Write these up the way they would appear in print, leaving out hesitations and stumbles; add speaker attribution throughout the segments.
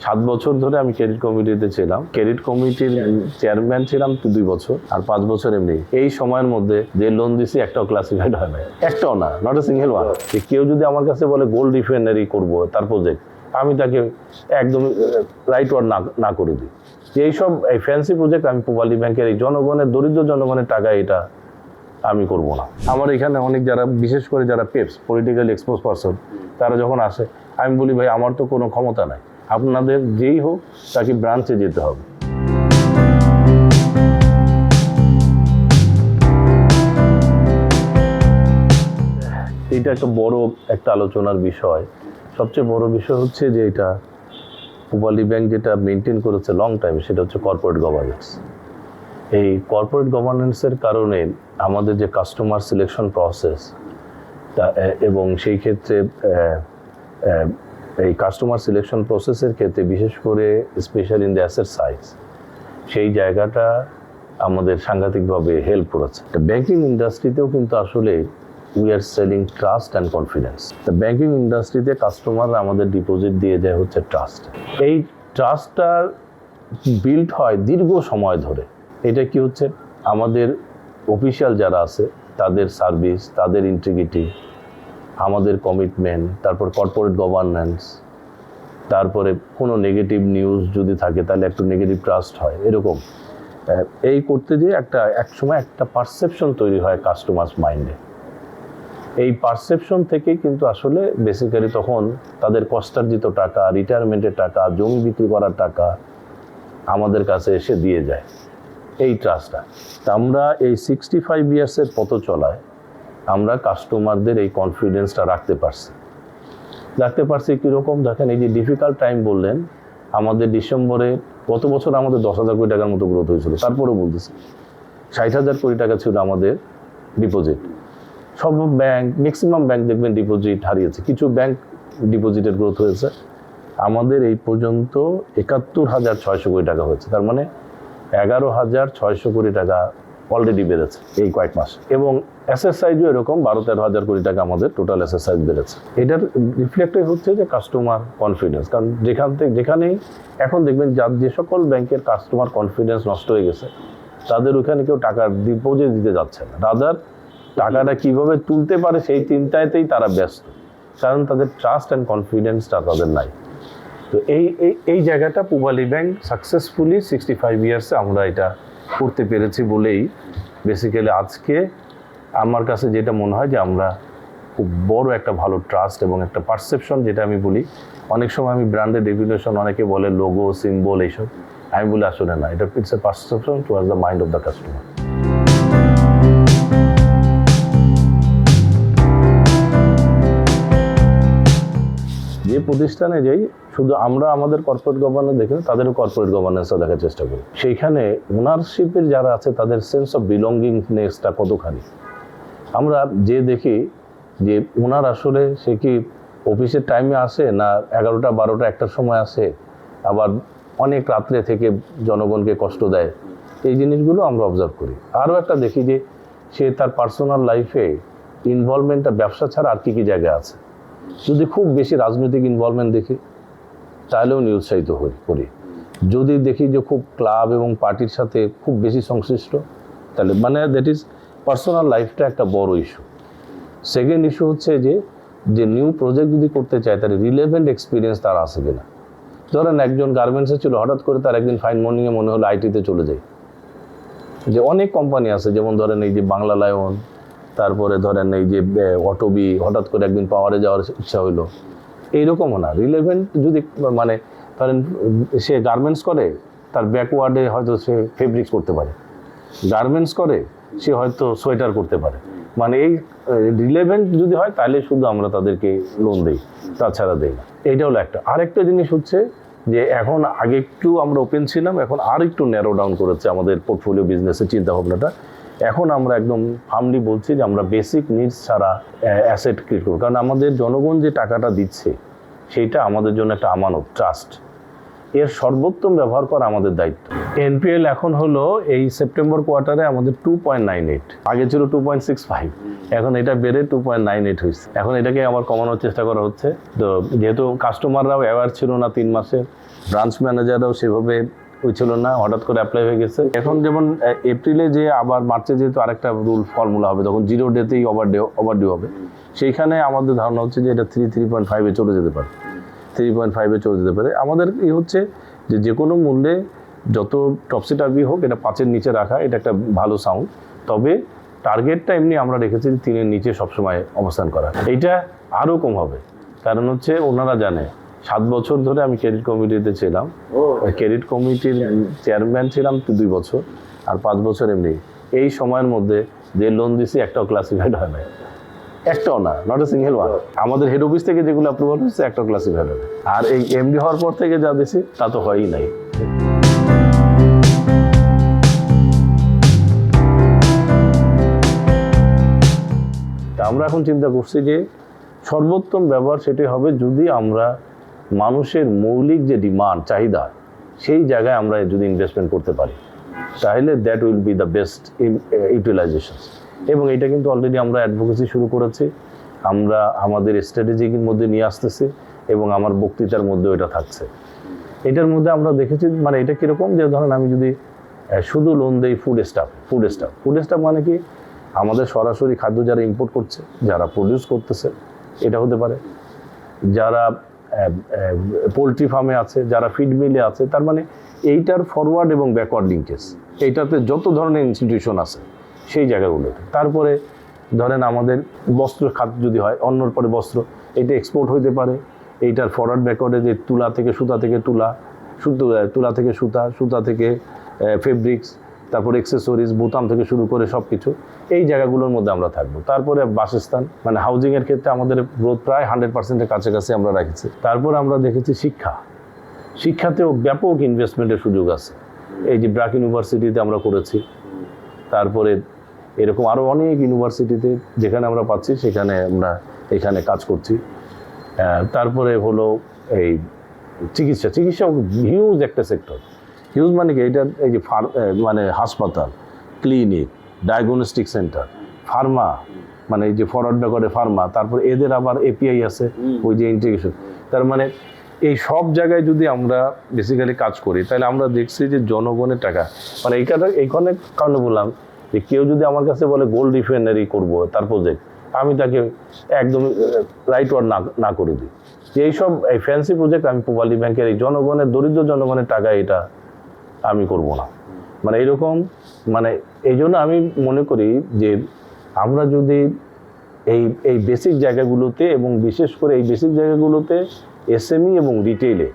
Speaker 1: 7 বছর ধরে আমি ক্রেডিট কমিটিতে ছিলাম। ক্রেডিট কমিটির চেয়ারম্যান ছিলাম 2 বছর, আর 5 বছর এমনি। এই সময়ের মধ্যে যে লোন দিছি একটাও ক্লাসিফাইড হয় না, একটাও না, নট এ সিঙ্গেল ওয়ান। কেউ যদি আমার কাছে বলে গোল্ড রিফাইনারি করবো তার প্রজেক্ট, আমি তাকে একদম রাইট ওয়ার্ড না করে দিই। এইসব এই ফ্যান্সি প্রজেক্ট আমি পূবালী ব্যাংকের এই জনগণের, দরিদ্র জনগণের টাকা, এটা আমি করব না। আমার এখানে অনেক যারা, বিশেষ করে যারা পেপস, পলিটিক্যালি এক্সপোজ পারসন, তারা যখন আসে আমি বলি, ভাই আমার তো কোনো ক্ষমতা নাই, আপনাদের যেই হোক তাকে ব্রাঞ্চে যেতে হবে। এটা একটা বড় একটা আলোচনার বিষয়। সবচেয়ে বড় বিষয় হচ্ছে যে এটা পূবালী ব্যাংক যেটা মেনটেন করেছে লং টাইম, সেটা হচ্ছে কর্পোরেট গভর্নেন্স। এই কর্পোরেট গভর্নেন্সের কারণে আমাদের যে কাস্টমার সিলেকশন প্রসেস, এবং সেই ক্ষেত্রে এই কাস্টমার সিলেকশন প্রসেসের ক্ষেত্রে বিশেষ করে special in the asset size, সেই জায়গাটা আমাদের সাংঘাতিকভাবে হেল্প করেছে। ব্যাংকিং ইন্ডাস্ট্রিতেও কিন্তু আসলে we are selling trust and confidence. Banking ইন্ডাস্ট্রিতে কাস্টমাররা আমাদের ডিপোজিট দিয়ে যায় হচ্ছে ট্রাস্ট। এই ট্রাস্টটা বিল্ড হয় দীর্ঘ সময় ধরে। এটা কি হচ্ছে, আমাদের অফিসিয়াল যারা আছে তাদের সার্ভিস, তাদের ইন্টিগ্রিটি, আমাদের কমিটমেন্ট, তারপর কর্পোরেট গভর্নেন্স, তারপরে কোনো নেগেটিভ নিউজ যদি থাকে তাহলে একটু নেগেটিভ ট্রাস্ট হয়। এরকম এই করতে গিয়ে একসময় একটা পারসেপশন তৈরি হয় কাস্টমার্স মাইন্ডে। এই পারসেপশন থেকেই কিন্তু আসলে বেসিক্যালি তখন তাদের কষ্টার্জিত টাকা, রিটায়ারমেন্টের টাকা, জমি বিক্রি করার টাকা আমাদের কাছে এসে দিয়ে যায়, এই ট্রাস্টটা। তা আমরা এই 65 ইয়ার্সের পথ চলায় আমরা কাস্টমারদের এই কনফিডেন্সটা রাখতে পারছি কীরকম দেখেন। এই যে ডিফিকাল্ট টাইম বললেন, আমাদের ডিসেম্বরে গত বছর আমাদের 10,000 কোটি টাকার মতো গ্রোথ হয়েছিল। তারপরেও বলতেছি 60,000 কোটি টাকা ছিল আমাদের ডিপোজিট। সব ব্যাংক, ম্যাক্সিমাম ব্যাংক দেখবেন ডিপোজিট হারিয়েছে, কিছু ব্যাংক ডিপোজিটের গ্রোথ হয়েছে। আমাদের এই পর্যন্ত 71,600 কোটি টাকা হয়েছে। তার মানে 11,600 কোটি টাকা অলরেডি বেড়েছে এই কয়েক মাস। এবং অ্যাসেট সাইজও এরকম 12-13 কোটি টাকা আমাদের টোটাল অ্যাসেট সাইজ বেড়েছে। এটার রিফ্লেক্টেড হচ্ছে যে কাস্টমার কনফিডেন্স। কারণ যেখানেই এখন দেখবেন যে সকল ব্যাংকের কাস্টমার কনফিডেন্স নষ্ট হয়ে গেছে, তাদের ওখানে কেউ টাকা ডিপোজিট দিতে যাচ্ছে না, রাদার টাকাটা কীভাবে তুলতে পারে সেই চিন্তাতেই তারা ব্যস্ত। কারণ তাদের ট্রাস্ট অ্যান্ড কনফিডেন্সটা তাদের নাই। তো এই জায়গাটা পূবালী ব্যাংক সাকসেসফুলি 65 ইয়ার্সে আমরা এটা করতে পেরেছি বলেই বেসিক্যালি আজকে আমার কাছে যেটা মনে হয় যে আমরা খুব বড় একটা ভালো ট্রাস্ট এবং একটা পারসেপশন, যেটা আমি বলি অনেক সময় আমি ব্র্যান্ডের ডেফিনেশন, অনেকে বলে লোগো, সিম্বল, এইসব, আমি বলি আসলে না, এটা it's a perception towards the mind of the customer. যে প্রতিষ্ঠানে যাই, শুধু আমরা আমাদের কর্পোরেট গভর্নেন্স দেখি না, তাদেরও কর্পোরেট গভর্নেন্সটা দেখার চেষ্টা করি। সেইখানে ওনারশিপের যারা আছে তাদের সেন্স অফ বিলঙ্গিংনেসটা কতখানি আমরা যে দেখি যে ওনার আসলে সে কি অফিসের টাইমে আসে না 11টা 12টা 1টার সময় আসে, আবার অনেক রাত্রে থেকে জনগণকে কষ্ট দেয়, এই জিনিসগুলো আমরা অবজার্ভ করি। আরও একটা দেখি যে সে তার পার্সোনাল লাইফে ইনভলভমেন্টটা ব্যবসা ছাড়া আর কী জায়গায় আছে। যদি খুব বেশি রাজনৈতিক ইনভলভমেন্ট দেখি তাহলেও নিরুৎসাহিত করি। যদি দেখি যে খুব ক্লাব এবং পার্টির সাথে খুব বেশি সংশ্লিষ্ট, তাহলে মানে দ্যাট ইজ পার্সোনাল লাইফটা একটা বড় ইস্যু। সেকেন্ড ইস্যু হচ্ছে যে নিউ প্রজেক্ট যদি করতে চায় তাহলে রিলেভেন্ট এক্সপিরিয়েন্স তার আছে কিনা। ধরেন একজন গার্মেন্টসে ছিল, হঠাৎ করে তার একদিন ফাইন মর্নিংয়ে মনে হলো আইটিতে চলে যায়। যে অনেক কোম্পানি আছে, যেমন ধরেন এই যে বাংলা লায়ন, তারপরে ধরেন এই যে অটোবি, হঠাৎ করে একদিন পাওয়ারে যাওয়ার ইচ্ছা হইলো, এইরকমও না। রিলেভেন্ট যদি মানে ধরেন সে গার্মেন্টস করে, তার ব্যাকওয়ার্ডে হয়তো সে ফেব্রিক্স করতে পারে, গার্মেন্টস করে সে হয়তো সোয়েটার করতে পারে। মানে এই রিলেভেন্ট যদি হয় তাহলে শুধু আমরা তাদেরকে লোন দিই, তাছাড়া দিই না। এইটা হলো একটা। আরেকটা জিনিস হচ্ছে যে এখন আগে একটু আমরা ওপেন ছিলাম, এখন আর একটু ন্যারো ডাউন করেছে আমাদের পোর্টফোলিও বিজনেসের চিন্তাভাবনাটা। এখন আমরা একদম ফার্মলি বলছি যে আমরা বেসিক নিডস ছাড়া অ্যাসেট ক্রিয়েট করব। কারণ আমাদের জনগণ যে টাকাটা দিচ্ছে সেইটা আমাদের জন্য একটা আমানত, ট্রাস্ট। এর সর্বোত্তম ব্যবহার করা আমাদের দায়িত্ব। এনপিএল এখন হলো এই সেপ্টেম্বর কোয়ার্টারে আমাদের 2.98, আগে ছিল 2.65, এখন এটা বেড়ে 2.98 হয়েছে। এখন এটাকে আবার কমানোর চেষ্টা করা হচ্ছে। তো যেহেতু কাস্টমাররাও অ্যাওয়ার ছিল না 3 মাসে, ব্রাঞ্চ ম্যানেজাররাও সেভাবে ছিল না, হঠাৎ করে অ্যাপ্লাই হয়ে গেছে। এখন যেমন এপ্রিলে যে আবার মার্চে যেহেতু আরেকটা রুল ফর্মুলা হবে, তখন 0 ডেতেই ওভারডিউ হবে, সেইখানে আমাদের ধারণা হচ্ছে যে এটা 3.5-এ চলে যেতে পারে, 3.5-এ চলে যেতে পারে। আমাদের এই হচ্ছে যে কোনো মূল্যে যত টপসি-টাপসি হোক এটা 5-এর নিচে রাখা, এটা একটা ভালো সাউন্ড। তবে টার্গেটটা এমনি আমরা রেখেছি 3-এর নিচে সবসময় অবস্থান করা। এইটা আরও কম হবে, কারণ হচ্ছে ওনারা জানে 7 বছর ধরে আমি ক্রেডিট কমিটিতে ছিলাম, ক্রেডিট কমিটির চেয়ারম্যান ছিলাম 2 বছর, আর 5 বছর এমনি। এই সময়ের মধ্যে যে লোন দিছি একটাও ক্লাসিফাইড হয় না, একটাও না, নট এ সিঙ্গেল ওয়ান। আমাদের হেড অফিস থেকে যেগুলো অ্যাপ্রুভাল হচ্ছে একটাও ক্লাসিফাইড হবে, আর এই এমডি হওয়ার পর থেকে যা দিছি তা তো হয়ই নাই। তা আমরা এখন চিন্তা করছি যে সর্বোত্তম ব্যবহার সেটি হবে যদি আমরা মানুষের মৌলিক যে ডিমান্ড, চাহিদা, সেই জায়গায় আমরা যদি ইনভেস্টমেন্ট করতে পারি, তাহলে that will be the best utilization. এবং এটা কিন্তু অলরেডি আমরা অ্যাডভোকেসি শুরু করেছি, আমরা আমাদের স্ট্র্যাটেজির মধ্যে নিয়ে আসতেছি, এবং আমার বক্তৃতার মধ্যেও এটা থাকছে। এটার মধ্যে আমরা দেখেছি মানে এটা কীরকম, যে ধরেন আমি যদি শুধু লোন দেই ফুড স্টাফ মানে কি, আমাদের সরাসরি খাদ্য যারা ইম্পোর্ট করছে, যারা প্রডিউস করতেছে, এটা হতে পারে, যারা পোলট্রি ফার্মে আছে, যারা ফিড মিলে আছে, তার মানে এইটার ফরওয়ার্ড এবং ব্যাকওয়ার্ড লিঙ্কেজ, এইটাতে যত ধরনের ইনস্টিটিউশন আছে সেই জায়গাগুলোতে। তারপরে ধরেন আমাদের বস্ত্র খাত যদি হয়, অন্যর পরে বস্ত্র, এটা এক্সপোর্ট হইতে পারে, এইটার ফরওয়ার্ড ব্যাকওয়ার্ডে যে তুলা থেকে সুতা, থেকে তুলা থেকে সুতা থেকে ফেব্রিক্স, তারপর এক্সেসরিজ, বোতাম থেকে শুরু করে সব কিছু, এই জায়গাগুলোর মধ্যে আমরা থাকবো। তারপরে বাসস্থান, মানে হাউজিংয়ের ক্ষেত্রে আমাদের গ্রোথ প্রায় 100%-এর কাছাকাছি আমরা রেখেছি। তারপর আমরা দেখেছি শিক্ষাতেও ব্যাপক ইনভেস্টমেন্টের সুযোগ আছে। এই যে ব্র্যাক ইউনিভার্সিটিতে আমরা করেছি, তারপরে এরকম আরও অনেক ইউনিভার্সিটিতে যেখানে আমরা পাচ্ছি সেখানে আমরা এখানে কাজ করছি। তারপরে হলো এই চিকিৎসা হিউজ একটা সেক্টর। হিউজ মানে কি, এটা এই যে মানে হাসপাতাল, ক্লিনিক, ডায়াগনস্টিক সেন্টার, ফার্মা, মানে এই যে ফরওয়ার্ড ব্যাকওয়ার্ডে ফার্মা, তারপর এদের আবার এপিআই আছে, ওই যে ইন্টিগ্রেশন। তার মানে এই সব জায়গায় যদি আমরা বেসিক্যালি কাজ করি, তাহলে আমরা দেখছি যে জনগণের টাকা, মানে এইখানে কারণে বললাম যে কেউ যদি আমার কাছে বলে গোল্ড রিফাইনারি করবো তার প্রজেক্ট, আমি তাকে একদম রাইট ওয়ার্ড না করে দিই যে এইসব এই ফ্যান্সি প্রজেক্ট আমি পূবালী ব্যাংকের এই জনগণের, দরিদ্র জনগণের টাকা এটা আমি করব না, মানে এইরকম। মানে এই জন্য আমি মনে করি যে আমরা যদি এই বেসিক জায়গাগুলোতে, এবং বিশেষ করে এই বেসিক জায়গাগুলোতে এসএমই এবং রিটেইলে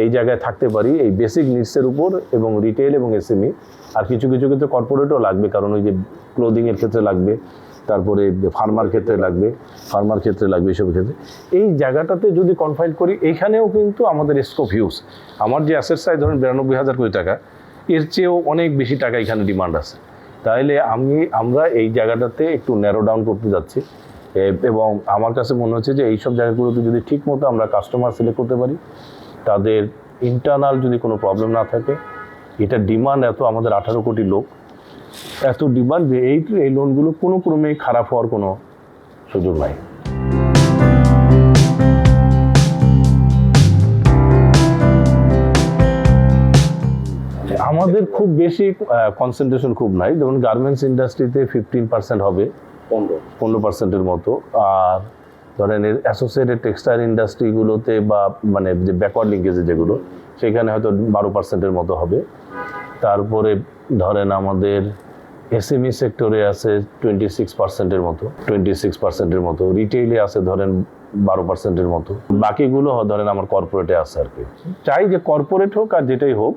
Speaker 1: এই জায়গায় থাকতে পারি, এই বেসিক নিডসের উপর, এবং রিটেইল এবং এসএমই, আর কিছু ক্ষেত্রে কর্পোরেটও লাগবে, কারণ ওই যে ক্লোদিংয়ের ক্ষেত্রে লাগবে, তারপরে ফার্মার ক্ষেত্রে লাগবে, এইসব ক্ষেত্রে এই জায়গাটাতে যদি কনফাইন করি, এইখানেও কিন্তু আমাদের স্কোপ হিউজ। আমার যে অ্যাসেট সাইজ ধরেন 92,000 কোটি টাকা, এর চেয়েও অনেক বেশি টাকা এখানে ডিমান্ড আছে। তাহলে আমরা এই জায়গাটাতে একটু ন্যারো ডাউন করতে যাচ্ছি, এবং আমার কাছে মনে হচ্ছে যে এইসব জায়গাগুলোতে যদি ঠিক মতো আমরা কাস্টমার সিলেক্ট করতে পারি, তাদের ইন্টারনাল যদি কোনো প্রবলেম না থাকে, এটা ডিমান্ড এত, আমাদের 18 কোটি লোক, এত ডিমান্ড যে এই লোনগুলো কোনো ক্রমেই খারাপ হওয়ার কোনো সুযোগ নাই। আমাদের খুব বেশি কনসেন্ট্রেশন খুব নাই, যেমন গার্মেন্টস ইন্ডাস্ট্রিতে 15% হবে, 15%-এর মতো, আর ধরেন অ্যাসোসিয়েটেড টেক্সটাইল ইন্ডাস্ট্রিগুলোতে বা মানে যে ব্যাকওয়ার্ড লিঙ্কেজে যেগুলো, সেখানে হয়তো 12%-এর মতো হবে। তারপরে ধরেন আমাদের এসএমই সেক্টরে আছে 26%-এর মতো, রিটেইলে আছে ধরেন 12%-এর মতো, বাকিগুলো ধরেন আমার কর্পোরেটে আছে আর কি। চাই যে কর্পোরেট হোক আর যেটাই হোক,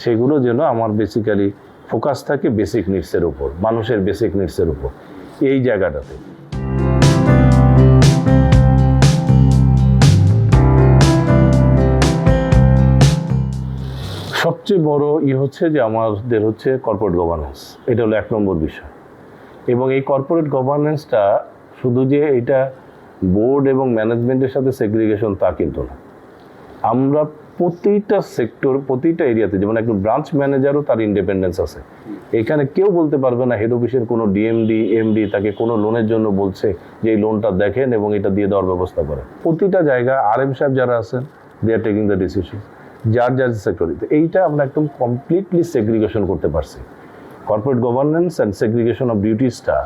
Speaker 1: সেগুলো যেন আমার বেসিক্যালি ফোকাস থাকে বেসিক নিডসের উপর, মানুষের বেসিক নিডসের উপর, এই জায়গাটাতে। সবচেয়ে বড় হচ্ছে যে আমাদের হচ্ছে কর্পোরেট গভর্নেন্স, এটা হলো 1 নম্বর বিষয়। এবং এই কর্পোরেট গভর্নেন্সটা শুধু যে এটা বোর্ড এবং ম্যানেজমেন্টের সাথে সেগ্রিগেশন তা কিন্তু না, আমরা প্রতিটা সেক্টর, প্রতিটা এরিয়াতে, যেমন একজন ব্রাঞ্চ ম্যানেজারও তার ইন্ডিপেন্ডেন্স আছে। এখানে কেউ বলতে পারবে না হেড অফিসের কোনো ডিএমডি এমডি তাকে কোনো লোনের জন্য বলছে যে এই লোনটা দেখেন এবং এটা দিয়ে দেওয়ার ব্যবস্থা করেন। প্রতিটা জায়গায় RM সাহেব যারা আছেন, দে আর টেকিং দ্য ডিসিশন, যার যার সেক্টরে। এইটা আমরা একদম কমপ্লিটলি সেগ্রিগেশন করতে পারছি। Corporate governance and segregation of ডিউটিসটা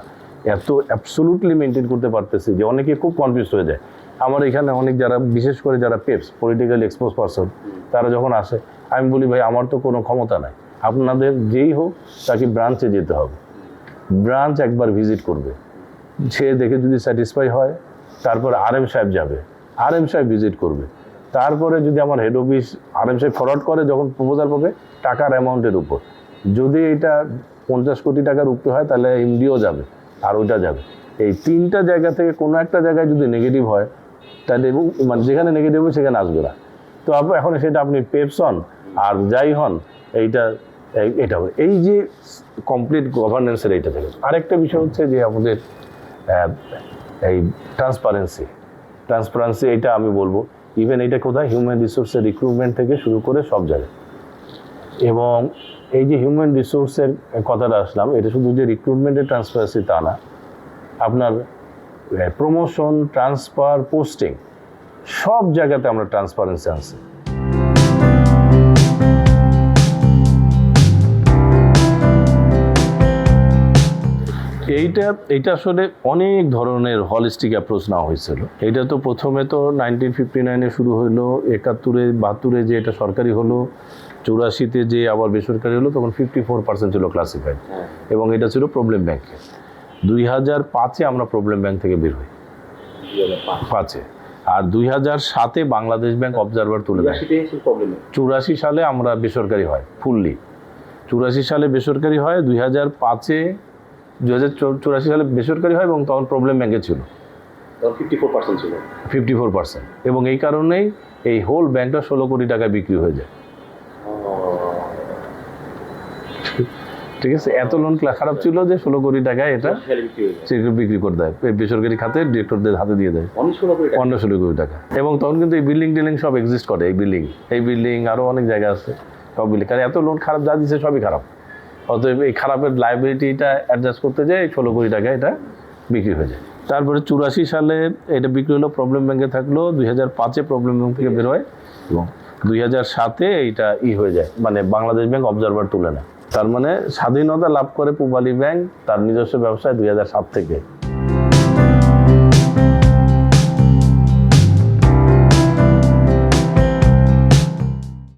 Speaker 1: এত অ্যাবসোলুটলি মেনটেন করতে পারতেছি যে অনেকে খুব কনফিউজ হয়ে যায়। আমার এখানে অনেক যারা, বিশেষ করে যারা পেপস, পলিটিক্যালি এক্সপোজ পারসন, তারা যখন আসে আমি বলি ভাই আমার তো কোনো ক্ষমতা নাই, আপনাদের যেই হোক তাকে ব্রাঞ্চে যেতে হবে, ব্রাঞ্চ একবার ভিজিট করবে, সে দেখে যদি স্যাটিসফাই হয় তারপর RM সাহেব যাবে, RM সাহেব ভিজিট করবে, তারপরে যদি আমার হেড অফিস RM সাহেব ফরওয়ার্ড করে যখন প্রপোজাল পাবে টাকার অ্যামাউন্টের উপর, যদি এটা 50 কোটি টাকার উপরে হয় তাহলে MDও যাবে আর ওইটা যাবে। এই তিনটা জায়গা থেকে কোনো একটা জায়গায় যদি নেগেটিভ হয় তাহলে, মানে যেখানে নেগেটিভ হবে সেখানে আসবে না। তো এখন সেটা আপনি পেপস হন আর যাই হন, এটা হবে। এই যে কমপ্লিট গভর্নেন্সের এইটা থেকে আরেকটা বিষয় হচ্ছে যে আমাদের এই ট্রান্সপারেন্সি, এটা আমি বলবো ইভেন এটা কোথায়, হিউম্যান রিসোর্সের রিক্রুটমেন্ট থেকে শুরু করে সব জায়গায়। এবং এই যে হিউম্যান রিসোর্সের কথাটা আসলাম, এটা শুধু যে রিক্রুটমেন্টের ট্রান্সপারেন্সি তা না, আপনার প্রমোশন, ট্রান্সফার, পোস্টিং সব জায়গাতে আমরা ট্রান্সপারেন্সি আনছি। এইটা আসলে অনেক ধরনের হলিস্টিক অ্যাপ্রোচ নেওয়া হয়েছিল। এটা তো প্রথমে তো 1959-এ শুরু হলো, 71-এ 72-এ যে এটা সরকারি হলো, 84-তে যে আবার বেসরকারি হলো, তখন 54% ছিল ক্লাসিফাইড এবং এটা ছিল প্রবলেম ব্যাংকে। 2005-এ আমরা প্রবলেম ব্যাংক থেকে বের হই, 2005-এ। আর 2007-এ বাংলাদেশ ব্যাংক অবজারভার তুলে দেয়। 84 সালে আমরা বেসরকারি হয় ফুললি, 84 সালে বেসরকারি হয়, 2005-এ 2084 সালে বেসরকারি হয় এবং তখন প্রবলেম ব্যাংকে ছিল, 54% ছিল, 54%। এবং এই কারণেই এই হোল ব্যাংকটা 16 কোটি টাকায় বিক্রি হয়ে যায়। ঠিক আছে, এত লোন খারাপ ছিল যে 16 কোটি টাকায় এটা বিক্রি করে দেয়, বেসরকারি খাতে ডিরেক্টরদের হাতে দিয়ে দেয়, অন্য 16 কোটি টাকা। এবং তখন কিন্তু এই বিল্ডিং টিল্ডিং সব এক্সিস্ট করে, এই বিল্ডিং আরও অনেক জায়গা আছে, সব বিল্ডিং। কারণ এত লোন খারাপ যা দিচ্ছে সবই খারাপ, অতএব এই খারাপের লাইবিলিটিটা অ্যাডজাস্ট করতে যায় 16 কোটি টাকায় এটা বিক্রি হয়ে যায়। তারপরে 84 সালে এটা বিক্রি হলো, প্রবলেম ব্যাংকে থাকলো, 2005-এ প্রবলেম ব্যাংক থেকে বের হয় এবং 2007-এ এইটা হয়ে যায়, মানে বাংলাদেশ ব্যাংক অবজারভার তুলে নেয়। তার মানে স্বাধীনতা লাভ করে পূবালী ব্যাংক তার নিজস্ব ব্যবসায় 2007 থেকে।